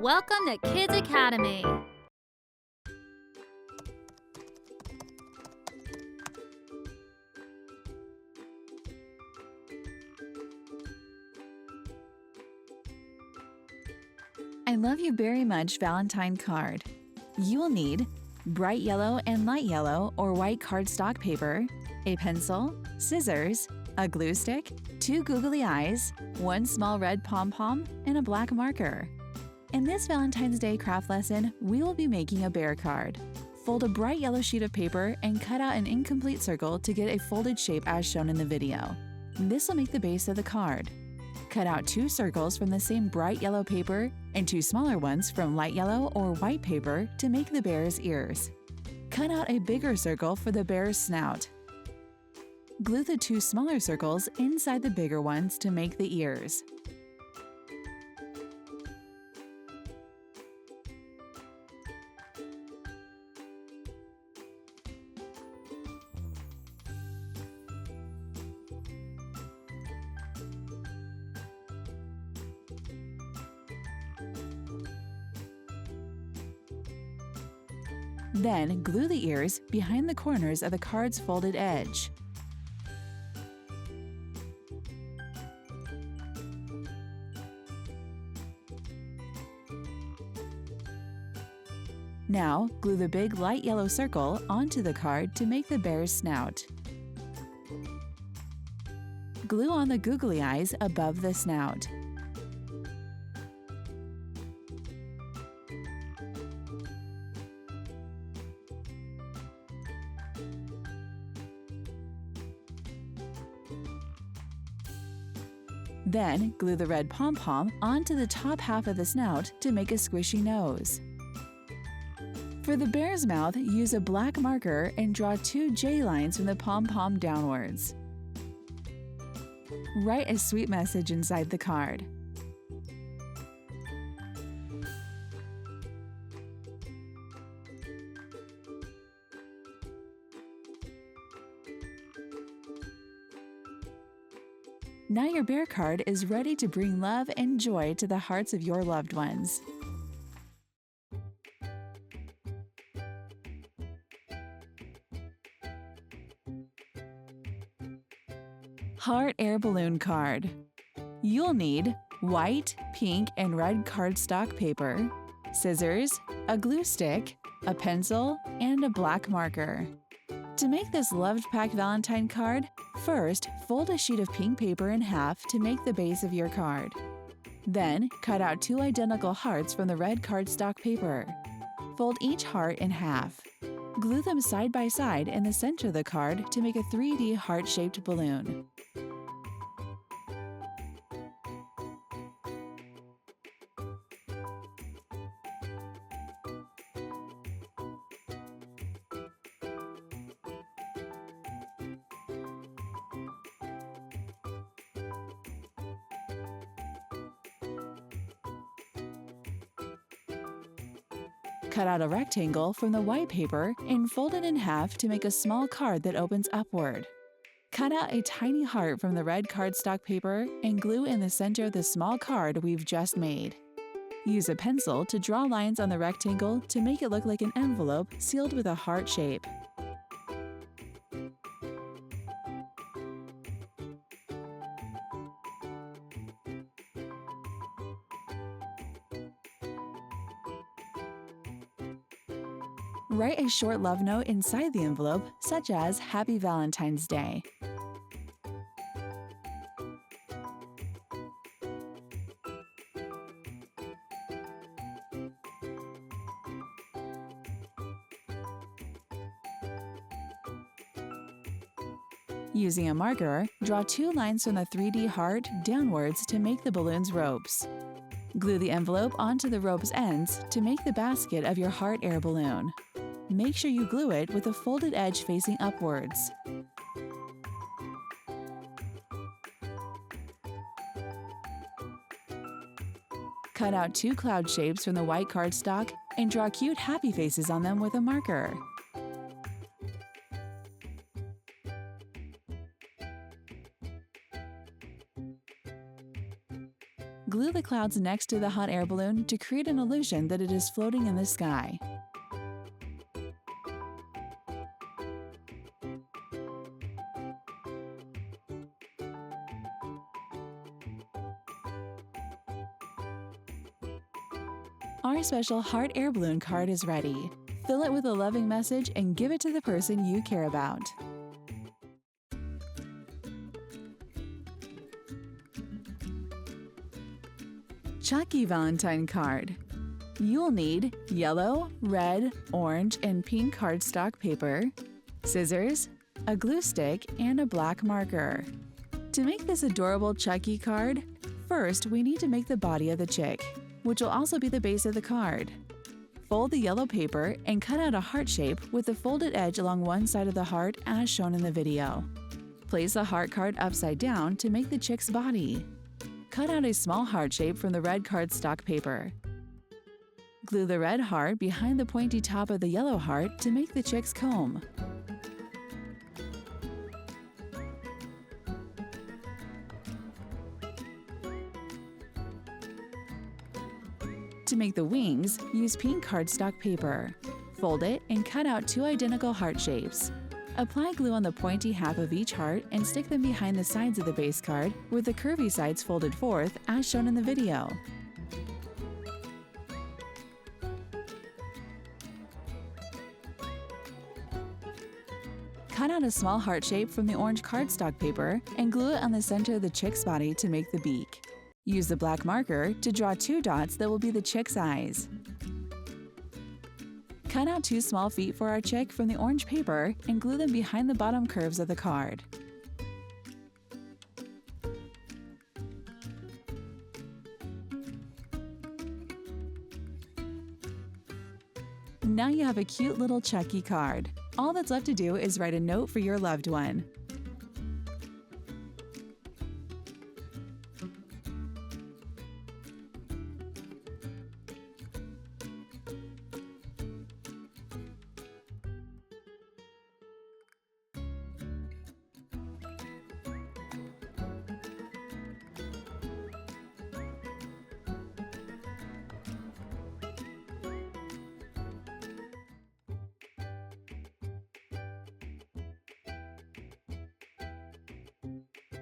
Welcome to Kids Academy. I love you very much Valentine card. You will need bright yellow and light yellow or white cardstock paper, a pencil, scissors, a glue stick, 2 googly eyes, 1 small red pom-pom, and a black marker. In this Valentine's Day craft lesson, we will be making a bear card. Fold a bright yellow sheet of paper and cut out an incomplete circle to get a folded shape as shown in the video. This will make the base of the card. Cut out 2 circles from the same bright yellow paper and 2 smaller ones from light yellow or white paper to make the bear's ears. Cut out a bigger circle for the bear's snout. Glue the 2 smaller circles inside the bigger ones to make the ears. Then glue the ears behind the corners of the card's folded edge. Now, glue the big light yellow circle onto the card to make the bear's snout. Glue on the googly eyes above the snout. Then, glue the red pom-pom onto the top half of the snout to make a squishy nose. For the bear's mouth, use a black marker and draw 2 J lines from the pom-pom downwards. Write a sweet message inside the card. Now your bear card is ready to bring love and joy to the hearts of your loved ones. Heart Air Balloon Card. You'll need white, pink, and red cardstock paper, scissors, a glue stick, a pencil, and a black marker. To make this love-packed Valentine card, first fold a sheet of pink paper in half to make the base of your card. Then cut out 2 identical hearts from the red cardstock paper. Fold each heart in half. Glue them side by side in the center of the card to make a 3D heart-shaped balloon. Cut out a rectangle from the white paper and fold it in half to make a small card that opens upward. Cut out a tiny heart from the red cardstock paper and glue in the center of the small card we've just made. Use a pencil to draw lines on the rectangle to make it look like an envelope sealed with a heart shape. Write a short love note inside the envelope, such as Happy Valentine's Day. Using a marker, draw 2 lines from the 3D heart downwards to make the balloon's ropes. Glue the envelope onto the rope's ends to make the basket of your heart air balloon. Make sure you glue it with the folded edge facing upwards. Cut out 2 cloud shapes from the white cardstock and draw cute happy faces on them with a marker. Glue the clouds next to the hot air balloon to create an illusion that it is floating in the sky. Our special heart air balloon card is ready. Fill it with a loving message and give it to the person you care about. Chucky Valentine Card. You'll need yellow, red, orange, and pink cardstock paper, scissors, a glue stick, and a black marker. To make this adorable Chucky card, first we need to make the body of the chick, which will also be the base of the card. Fold the yellow paper and cut out a heart shape with the folded edge along one side of the heart as shown in the video. Place the heart card upside down to make the chick's body. Cut out a small heart shape from the red cardstock paper. Glue the red heart behind the pointy top of the yellow heart to make the chick's comb. To make the wings, use pink cardstock paper. Fold it and cut out 2 identical heart shapes. Apply glue on the pointy half of each heart and stick them behind the sides of the base card with the curvy sides folded forth as shown in the video. Cut out a small heart shape from the orange cardstock paper and glue it on the center of the chick's body to make the beak. Use the black marker to draw 2 dots that will be the chick's eyes. Cut out 2 small feet for our chick from the orange paper and glue them behind the bottom curves of the card. Now you have a cute little Chucky card. All that's left to do is write a note for your loved one.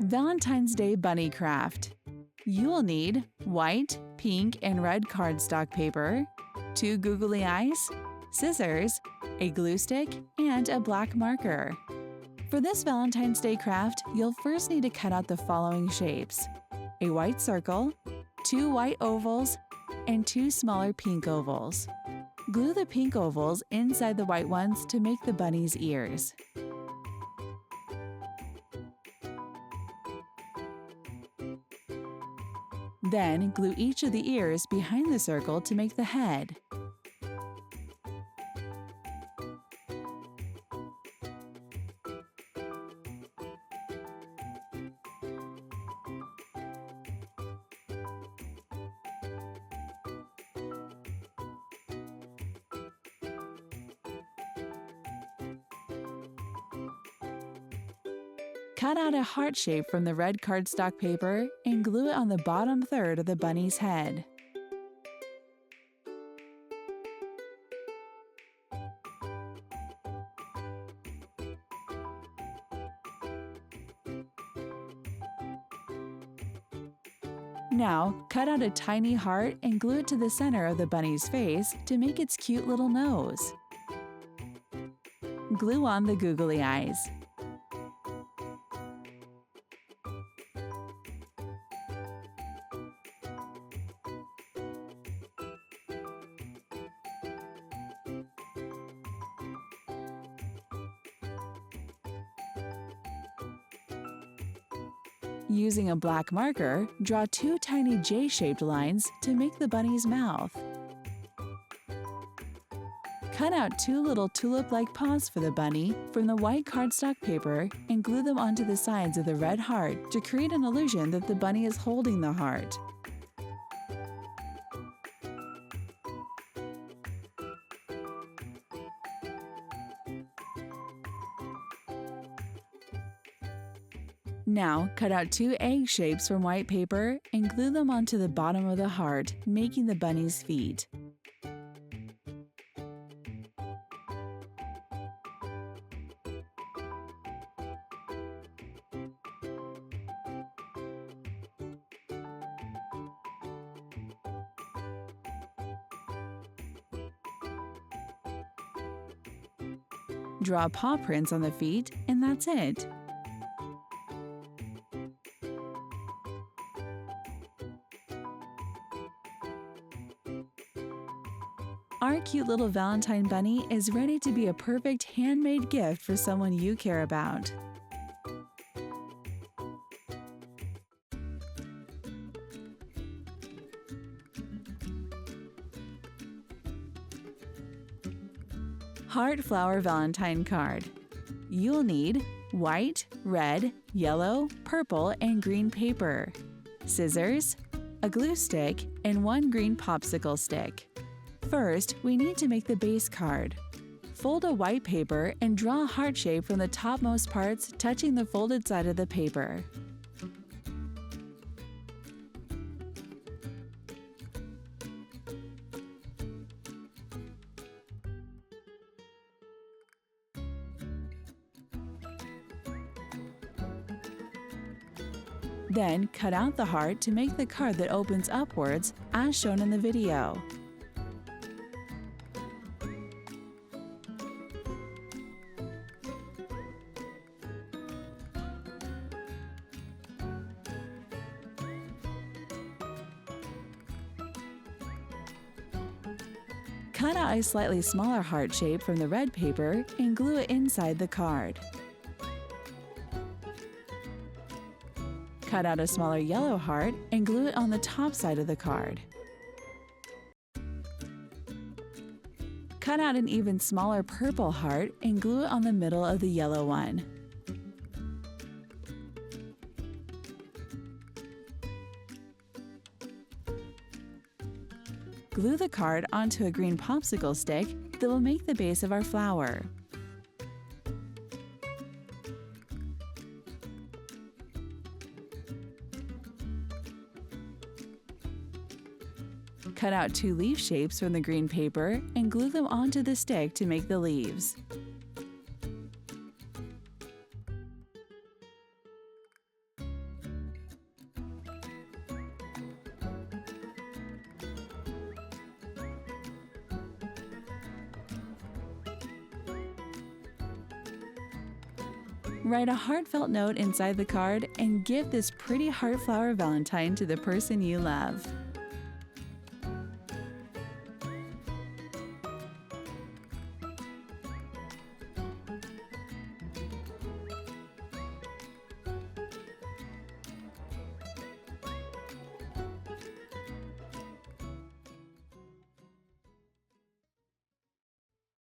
Valentine's Day Bunny Craft. You will need white, pink, and red cardstock paper, 2 googly eyes, scissors, a glue stick, and a black marker. For this Valentine's Day craft, you'll first need to cut out the following shapes: a white circle, 2 white ovals, and 2 smaller pink ovals. Glue the pink ovals inside the white ones to make the bunny's ears. Then glue each of the ears behind the circle to make the head. Cut out a heart shape from the red cardstock paper and glue it on the bottom third of the bunny's head. Now, cut out a tiny heart and glue it to the center of the bunny's face to make its cute little nose. Glue on the googly eyes. Using a black marker, draw 2 tiny J-shaped lines to make the bunny's mouth. Cut out 2 little tulip-like paws for the bunny from the white cardstock paper and glue them onto the sides of the red heart to create an illusion that the bunny is holding the heart. Now, cut out 2 egg shapes from white paper and glue them onto the bottom of the heart, making the bunny's feet. Draw paw prints on the feet, and that's it. Our cute little Valentine bunny is ready to be a perfect handmade gift for someone you care about. Heart Flower Valentine Card. You'll need white, red, yellow, purple, and green paper, scissors, a glue stick, and 1 green popsicle stick. First, we need to make the base card. Fold a white paper and draw a heart shape from the topmost parts touching the folded side of the paper. Then, cut out the heart to make the card that opens upwards, as shown in the video. Cut out a slightly smaller heart shape from the red paper and glue it inside the card. Cut out a smaller yellow heart and glue it on the top side of the card. Cut out an even smaller purple heart and glue it on the middle of the yellow one. Glue the card onto a green popsicle stick that will make the base of our flower. Cut out 2 leaf shapes from the green paper and glue them onto the stick to make the leaves. Write a heartfelt note inside the card and give this pretty heart flower valentine to the person you love.